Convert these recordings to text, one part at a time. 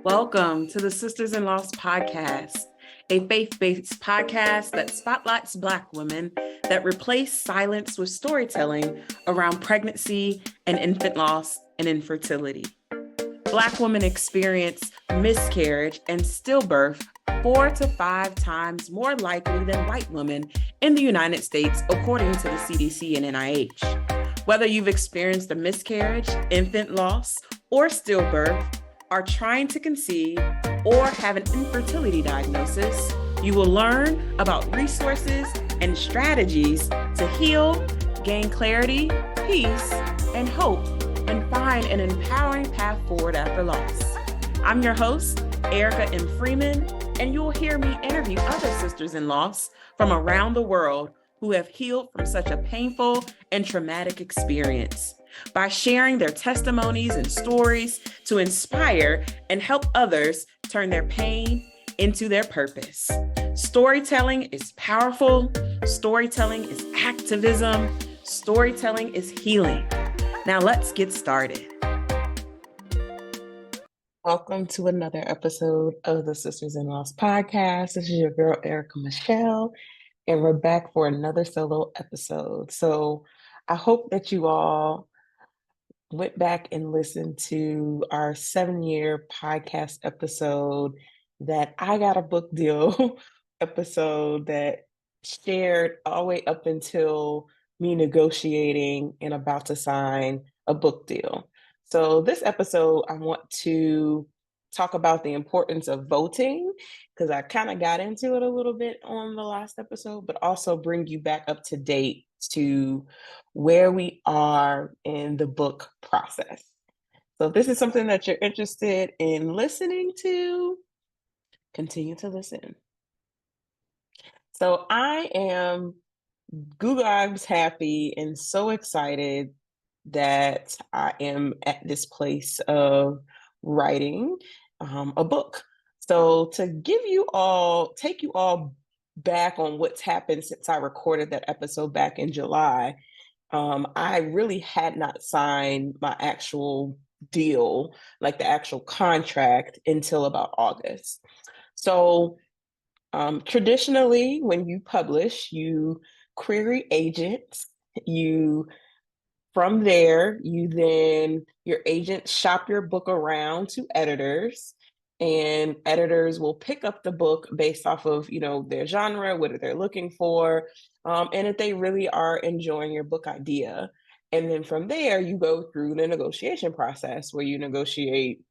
Welcome to the Sisters in Loss podcast, a faith-based podcast that spotlights Black women that replace silence with storytelling around pregnancy and infant loss and infertility. Black women experience miscarriage and stillbirth 4 to 5 times more likely than white women in the United States, according to the CDC and NIH. Whether you've experienced a miscarriage, infant loss, or stillbirth, are trying to conceive, or have an infertility diagnosis, you will learn about resources and strategies to heal, gain clarity, peace, and hope, and find an empowering path forward after loss. I'm your host, Erica M. Freeman, and you'll hear me interview other sisters in loss from around the world who have healed from such a painful and traumatic experience by sharing their testimonies and stories to inspire and help others turn their pain into their purpose. Storytelling is powerful. Storytelling is activism. Storytelling is healing. Now let's get started. Welcome to another episode of the Sisters in Loss podcast. This is your girl, Erica Michelle, and we're back for another solo episode. So I hope that you all went back and listened to our 7-year podcast episode that I got a book deal episode that shared all the way up until me negotiating and about to sign a book deal. So this episode, I want to talk about the importance of voting, because I kind of got into it a little bit on the last episode, but also bring you back up to date to where we are in the book process. So if this is something that you're interested in listening to, continue to listen. So I am Google Eyes happy and so excited that I am at this place of writing a book. So to take you all back on what's happened since I recorded that episode back in July, I really had not signed my actual deal, like the actual contract, until about August. So traditionally, when you publish, you query agents. From there, your agents shop your book around to editors, and editors will pick up the book based off of, their genre, what they're looking for, and if they really are enjoying your book idea. And then from there, you go through the negotiation process where you negotiate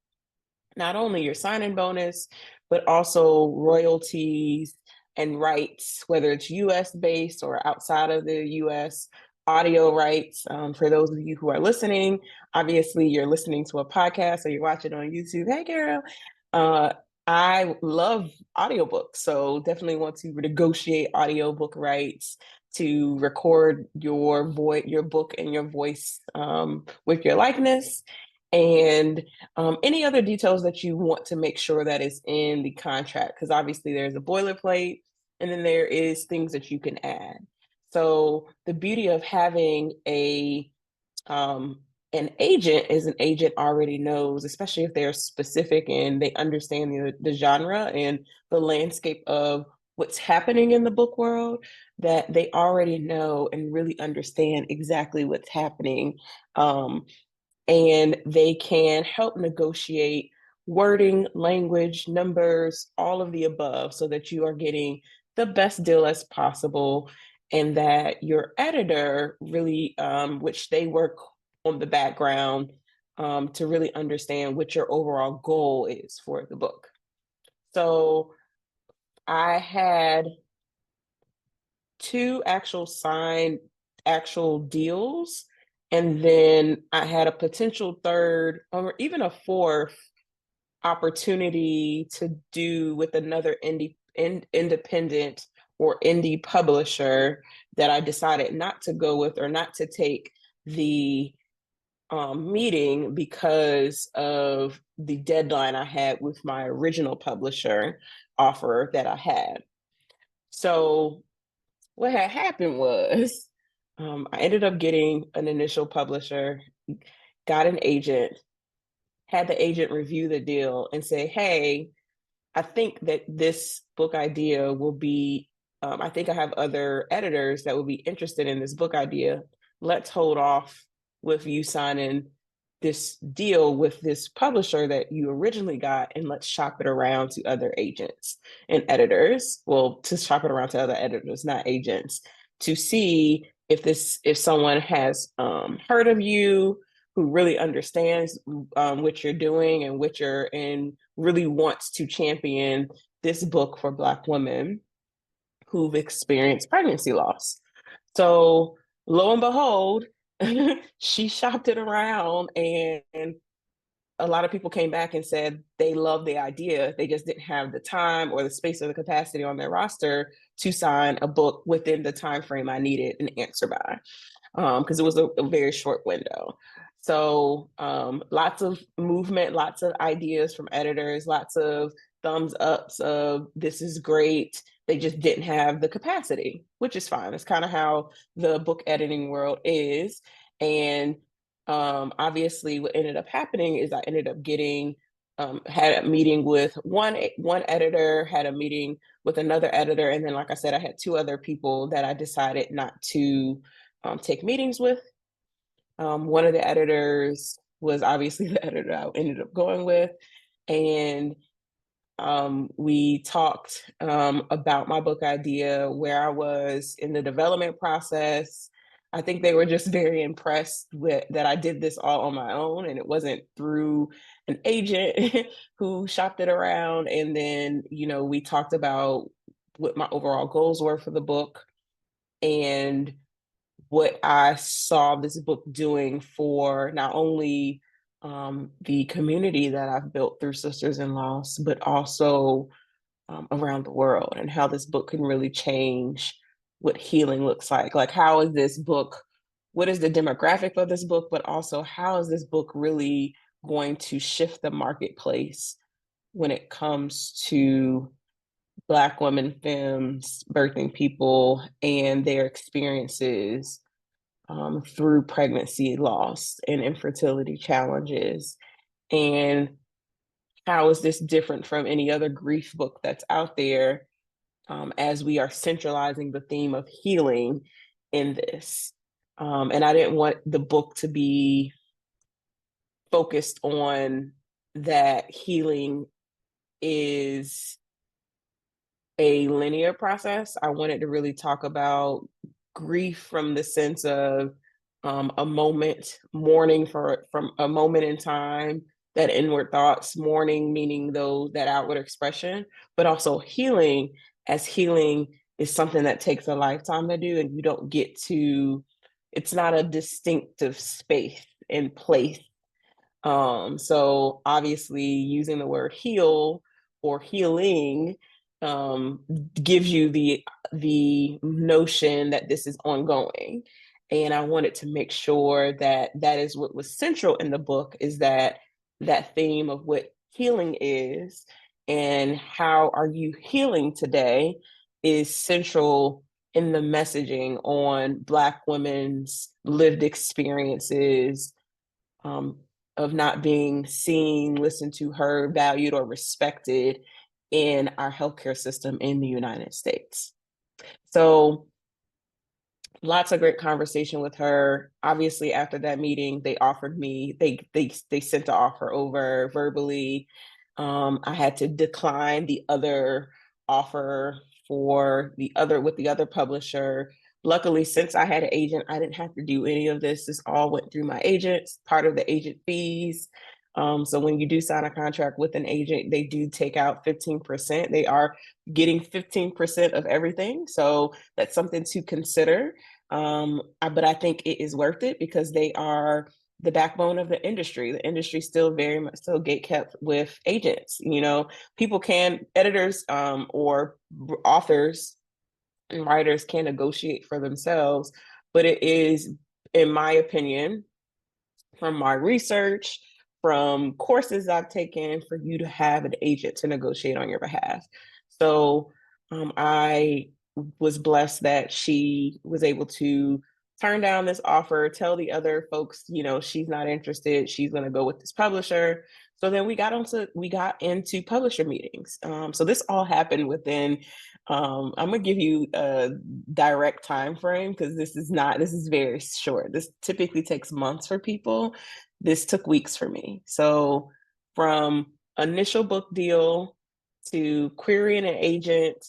not only your signing bonus, but also royalties and rights, whether it's US based or outside of the US, audio rights. For those of you who are listening, obviously you're listening to a podcast or you're watching on YouTube. Hey, girl. I love audiobooks, so definitely want to negotiate audiobook rights to record your book and your voice with your likeness, and any other details that you want to make sure that is in the contract, because obviously there's a boilerplate and then there is things that you can add. So the beauty of having an agent is an agent already knows, especially if they're specific and they understand the genre and the landscape of what's happening in the book world, that they already know and really understand exactly what's happening. And they can help negotiate wording, language, numbers, all of the above, so that you are getting the best deal as possible, and that your editor really, which they work on the background to really understand what your overall goal is for the book. So I had 2 actual deals, and then I had a potential 3rd or even a 4th opportunity to do with another independent or indie publisher that I decided not to go with, or not to take the meeting because of the deadline I had with my original publisher offer that I had. So what had happened was I ended up getting an initial publisher, got an agent, had the agent review the deal and say, hey, I think that this book idea will be, I think I have other editors that will be interested in this book idea. Let's hold off with you signing this deal with this publisher that you originally got, and let's shop it around to other agents and editors. Well, to shop it around to other editors, not agents, to see if someone has heard of you, who really understands what you're doing and really wants to champion this book for Black women who've experienced pregnancy loss. So lo and behold, she shopped it around, and a lot of people came back and said they loved the idea. They just didn't have the time or the space or the capacity on their roster to sign a book within the time frame I needed an answer by, because it was a very short window. So lots of movement, lots of ideas from editors, lots of thumbs ups of this is great. They just didn't have the capacity, which is fine. It's kind of how the book editing world is. And obviously what ended up happening is I ended up getting had a meeting with one editor, had a meeting with another editor, and then, like I said, I had two other people that I decided not to take meetings with. One of the editors was obviously the editor I ended up going with, and we talked about my book idea, where I was in the development process. I think they were just very impressed with that I did this all on my own, and it wasn't through an agent who shopped it around. And then, we talked about what my overall goals were for the book and what I saw this book doing for not only the community that I've built through Sisters in Loss, but also around the world, and how this book can really change what healing looks like. Like, how is this book, what is the demographic of this book, but also how is this book really going to shift the marketplace when it comes to Black women, femmes, birthing people, and their experiences through pregnancy loss and infertility challenges. And how is this different from any other grief book that's out there, as we are centralizing the theme of healing in this? And I didn't want the book to be focused on that healing is a linear process. I wanted to really talk about grief from the sense of a moment, mourning from a moment in time, that inward thoughts, mourning meaning that outward expression, but also healing, as healing is something that takes a lifetime to do, and you don't get to, it's not a distinctive space and place. So obviously using the word heal or healing gives you the notion that this is ongoing. And I wanted to make sure that that is what was central in the book, is that theme of what healing is and how are you healing today is central in the messaging on Black women's lived experiences of not being seen, listened to, heard, valued, or respected in our healthcare system in the United States. So lots of great conversation with her. Obviously, after that meeting, they offered me, they sent the offer over verbally. I had to decline the other offer with the other publisher. Luckily, since I had an agent, I didn't have to do any of this. This all went through my agents, part of the agent fees. So when you do sign a contract with an agent, they do take out 15%. They are getting 15% of everything. So that's something to consider. But I think it is worth it because they are the backbone of the industry. The industry still very much so gatekept with agents. Editors or authors and writers can negotiate for themselves, but it is, in my opinion, from my research, from courses I've taken, for you to have an agent to negotiate on your behalf. So I was blessed that she was able to turn down this offer, tell the other folks, she's not interested. She's going to go with this publisher. So then we got into publisher meetings. So this all happened within, I'm going to give you a direct time frame because this is very short. This typically takes months for people. This took weeks for me. So from initial book deal to querying an agent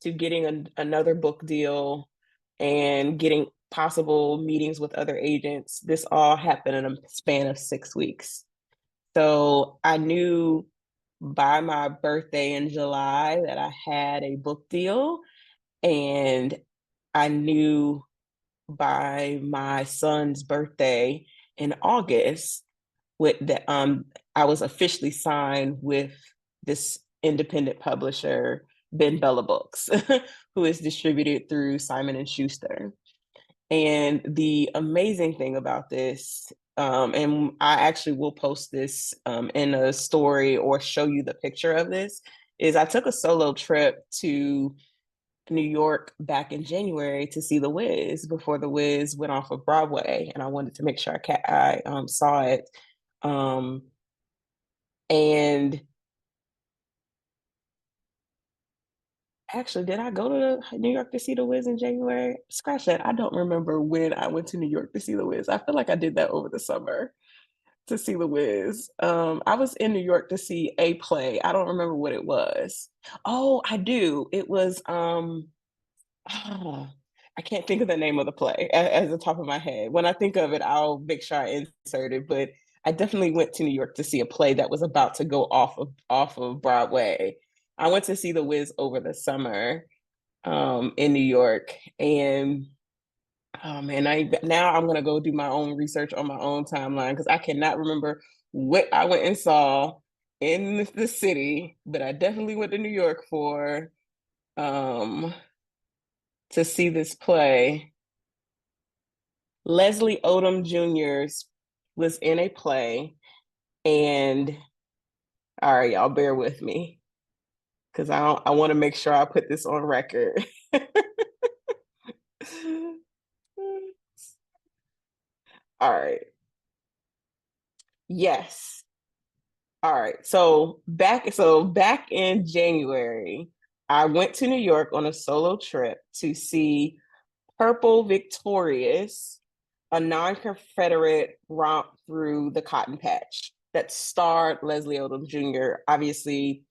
to getting another book deal and getting possible meetings with other agents, this all happened in a span of 6 weeks. So I knew by my birthday in July that I had a book deal, and I knew by my son's birthday in August I was officially signed with this independent publisher, Ben Bella Books, who is distributed through Simon and Schuster. And the amazing thing about this, and I actually will post this in a story or show you the picture of this, is I took a solo trip to New York back in January to see The Wiz before The Wiz went off of Broadway, and I wanted to make sure I saw it. And actually, did I go to New York to see The Wiz in January? Scratch that. I don't remember when I went to New York to see The Wiz. I feel like I did that over the summer to see The Wiz. I was in New York to see a play. I don't remember what it was. Oh, I do. It was I can't think of the name of the play as the top of my head. When I think of it, I'll make sure I insert it. But I definitely went to New York to see a play that was about to go off of Broadway. I went to see The Wiz over the summer in New York, and now I'm gonna go do my own research on my own timeline because I cannot remember what I went and saw in the city, but I definitely went to New York for to see this play. Leslie Odom Jr. was in a play, and all right, y'all bear with me because I want to make sure I put this on record. All right. Yes. All right. So back in January, I went to New York on a solo trip to see Purple Victorious, a non-Confederate romp through the cotton patch that starred Leslie Odom Jr., obviously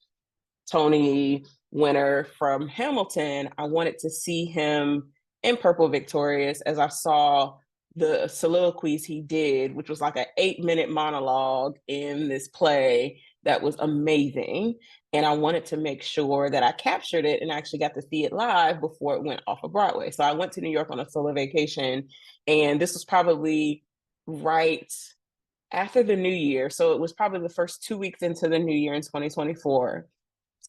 Tony winner from Hamilton. I wanted to see him in Purple Victorious as I saw the soliloquies he did, which was like an 8-minute monologue in this play that was amazing. And I wanted to make sure that I captured it and actually got to see it live before it went off of Broadway. So I went to New York on a solo vacation, and this was probably right after the new year. So it was probably the first 2 weeks into the new year in 2024.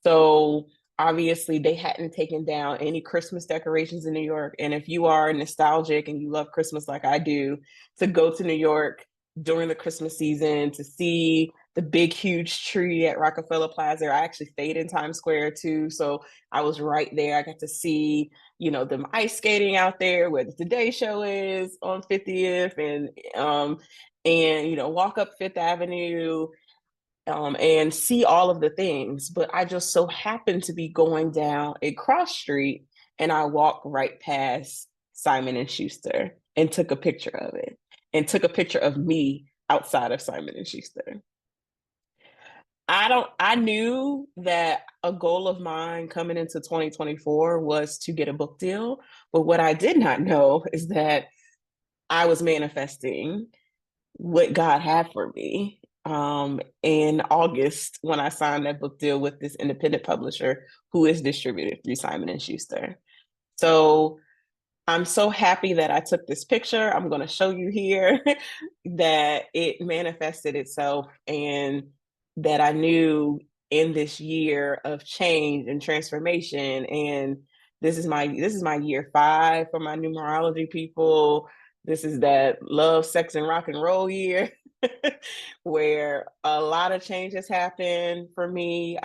So obviously they hadn't taken down any Christmas decorations in New York. And if you are nostalgic and you love Christmas like I do, to go to New York during the Christmas season to see the big, huge tree at Rockefeller Plaza. I actually stayed in Times Square too. So I was right there. I got to see, them ice skating out there where the Today Show is on 50th and walk up Fifth Avenue and see all of the things. But I just so happened to be going down a cross street, and I walked right past Simon and Schuster and took a picture of it, and took a picture of me outside of Simon and Schuster. I knew that a goal of mine coming into 2024 was to get a book deal. But what I did not know is that I was manifesting what God had for me in August when I signed that book deal with this independent publisher who is distributed through Simon and Schuster. So I'm so happy that I took this picture. I'm going to show you here that it manifested itself, and that I knew in this year of change and transformation. And this is my year 5 for my numerology people. This is that love, sex, and rock and roll year where a lot of change has happened for me.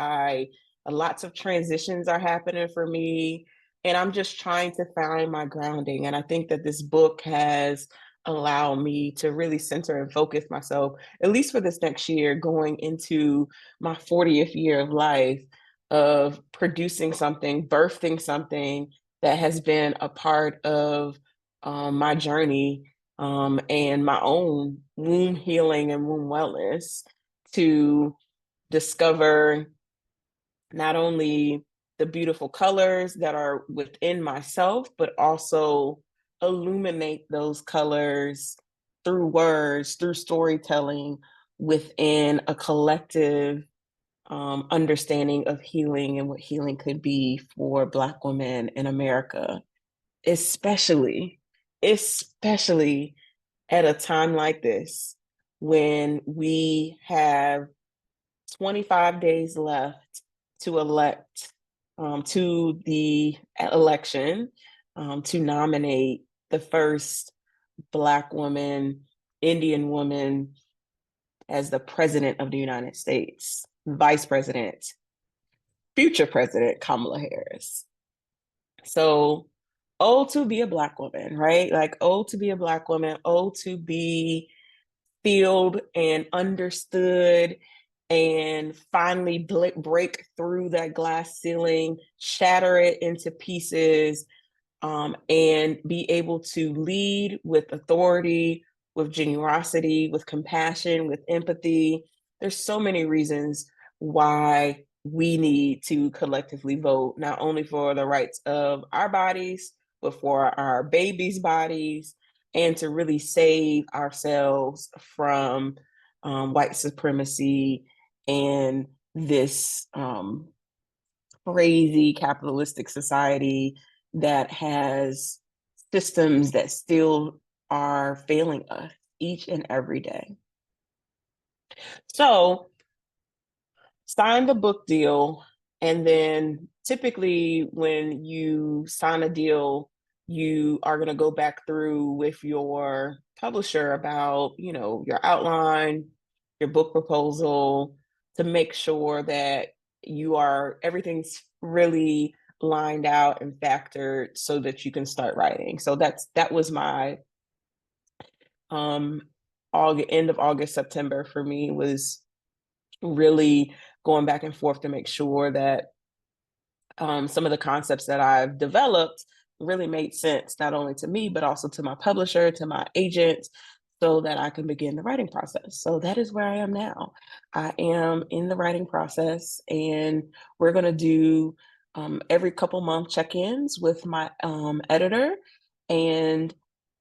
Lots of transitions are happening for me. And I'm just trying to find my grounding. And I think that this book has allowed me to really center and focus myself, at least for this next year, going into my 40th year of life, of producing something, birthing something that has been a part of my journey and my own womb healing and womb wellness, to discover not only the beautiful colors that are within myself, but also illuminate those colors through words, through storytelling within a collective understanding of healing and what healing could be for Black women in America, especially, especially at a time like this when we have 25 days left to elect, to the election, to nominate the first Black woman, Indian woman as the president of the United States, vice president, future president Kamala Harris. So, oh, to be a Black woman, right? Like, oh, to be a Black woman, oh, to be filled and understood and finally break through that glass ceiling, shatter it into pieces, and be able to lead with authority, with generosity, with compassion, with empathy. There's so many reasons why we need to collectively vote, not only for the rights of our bodies, but for our babies' bodies, and to really save ourselves from white supremacy and this crazy capitalistic society that has systems that still are failing us each and every day. So, sign the book deal, and then typically when you sign a deal, you are going to go back through with your publisher about, your outline, your book proposal, to make sure that everything's really lined out and factored so that you can start writing. So that was my end of August, September for me, was really going back and forth to make sure that some of the concepts that I've developed really made sense, not only to me, but also to my publisher, to my agent, so that I can begin the writing process. So that is where I am now. I am in the writing process, and we're going to do every couple month check-ins with my editor and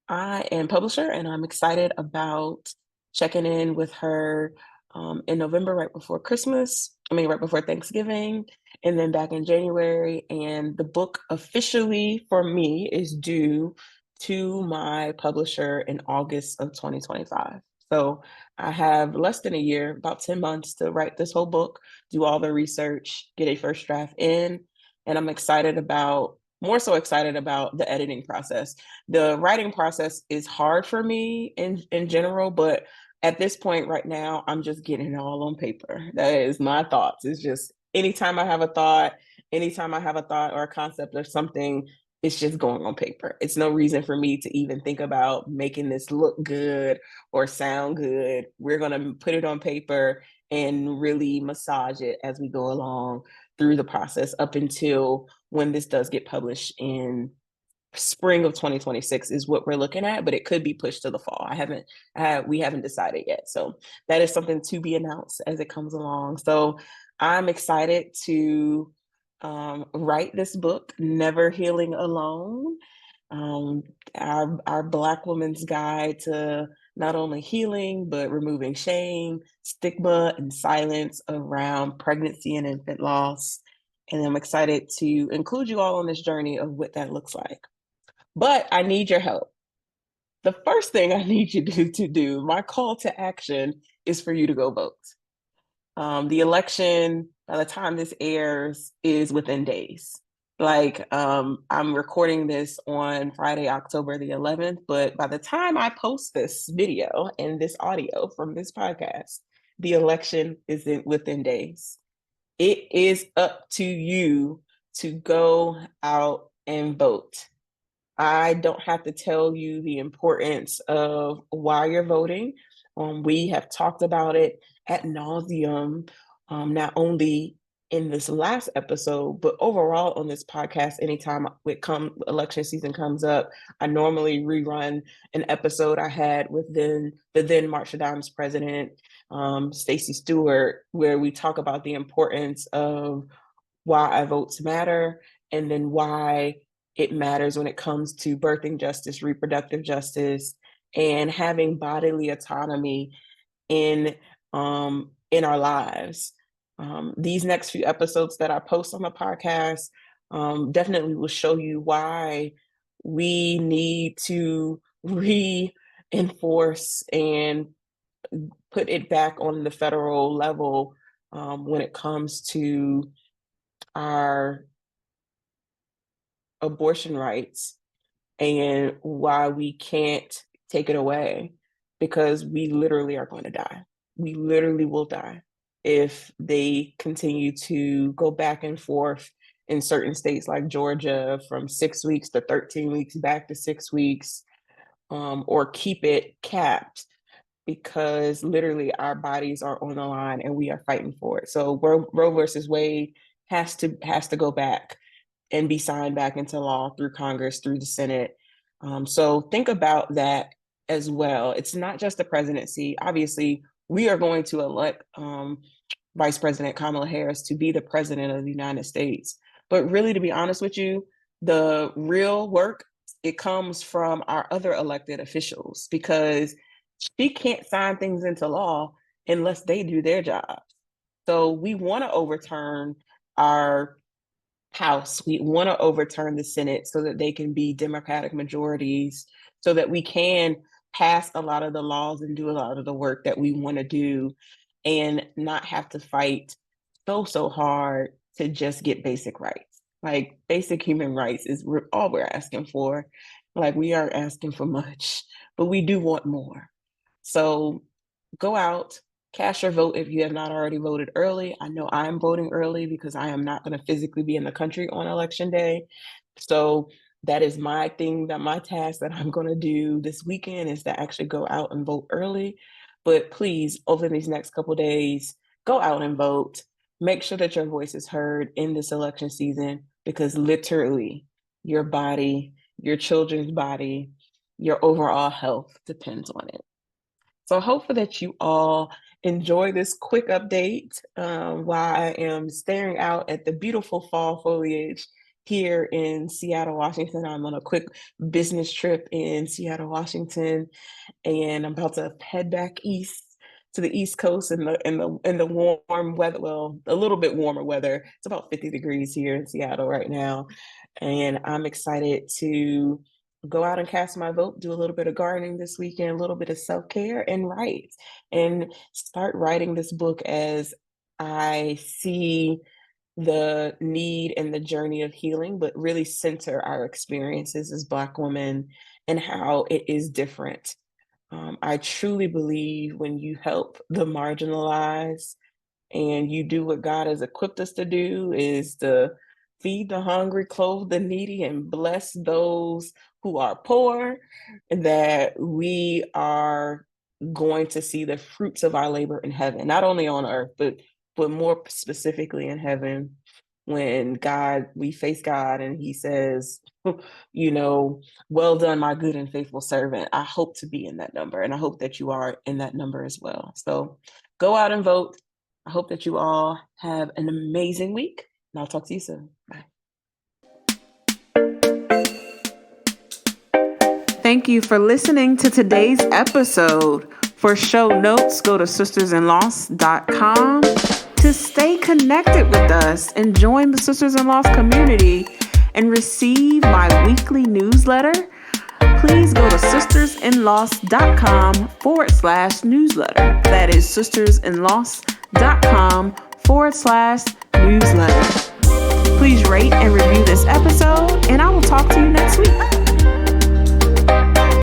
publisher, and I'm excited about checking in with her in November, right before right before Thanksgiving, and then back in January. And the book officially for me is due to my publisher in August of 2025. So I have less than a year, about 10 months to write this whole book, do all the research, get a first draft in, and I'm more so excited about the editing process. The writing process is hard for me in general, but at this point right now, I'm just getting it all on paper. That is my thoughts. It's just anytime I have a thought or a concept or something, it's just going on paper. It's no reason for me to even think about making this look good or sound good. We're going to put it on paper and really massage it as we go along through the process up until when this does get published in spring of 2026 is what we're looking at, but it could be pushed to the fall. We haven't decided yet. So that is something to be announced as it comes along. So I'm excited to write this book, Never Healing Alone, our Black woman's guide to not only healing, but removing shame, stigma, and silence around pregnancy and infant loss. And I'm excited to include you all on this journey of what that looks like. But I need your help. The first thing I need you to do, my call to action, is for you to go vote. The election, by the time this airs, is within days. I'm recording this on Friday, October the 11th, but by the time I post this video and this audio from this podcast, the election is within days. It is up to you to go out and vote. I don't have to tell you the importance of why you're voting. We have talked about it ad nauseum, not only in this last episode, but overall on this podcast. Anytime election season comes up, I normally rerun an episode I had with the then March for Dimes president, Stacey Stewart, where we talk about the importance of why our votes matter, and then why it matters when it comes to birthing justice, reproductive justice, and having bodily autonomy in our lives. These next few episodes that I post on the podcast definitely will show you why we need to reinforce and put it back on the federal level when it comes to our abortion rights, and why we can't take it away, because we literally are going to die. We literally will die if they continue to go back and forth in certain states like Georgia from 6 weeks to 13 weeks back to 6 weeks, or keep it capped, because literally our bodies are on the line and we are fighting for it. So Roe versus Wade has to go back and be signed back into law through Congress, through the Senate. So think about that as well. It's not just the presidency. Obviously, we are going to elect Vice President Kamala Harris to be the president of the United States. But really, to be honest with you, the real work, it comes from our other elected officials, because she can't sign things into law unless they do their job. So we want to overturn our House. We want to overturn the Senate so that they can be Democratic majorities, so that we can pass a lot of the laws and do a lot of the work that we want to do, and not have to fight so hard to just get basic rights. Like, basic human rights is all we're asking for. Like, we aren't asking for much, but we do want more. So go out, cast your vote if you have not already voted early. I know I'm voting early because I am not going to physically be in the country on election day. So that is my task that I'm going to do this weekend, is to actually go out and vote early. But please, over these next couple of days, go out and vote. Make sure that your voice is heard in this election season, because literally your body, your children's body, your overall health depends on it. So hopefully that you all enjoy this quick update while I am staring out at the beautiful fall foliage here in Seattle, Washington. I'm on a quick business trip in Seattle, Washington, and I'm about to head back east to the East Coast in the warm weather. Well, a little bit warmer weather. It's about 50 degrees here in Seattle right now, and I'm excited to go out and cast my vote, do a little bit of gardening this weekend, a little bit of self-care, and write, and start writing this book as I see the need and the journey of healing, but really center our experiences as Black women and how it is different. I truly believe when you help the marginalized and you do what God has equipped us to do, is to feed the hungry, clothe the needy, and bless those who are poor, that we are going to see the fruits of our labor in heaven, not only on earth, but more specifically in heaven, when we face God and he says, well done, my good and faithful servant. I hope to be in that number, and I hope that you are in that number as well. So go out and vote. I hope that you all have an amazing week, and I'll talk to you soon. Bye. Thank you for listening to today's episode. For show notes, go to sistersinloss.com to stay connected with us and join the Sisters in Loss community and receive my weekly newsletter. Please go to sistersinloss.com/newsletter. That is sistersinloss.com/newsletter. Please rate and review this episode, and I will talk to you next week.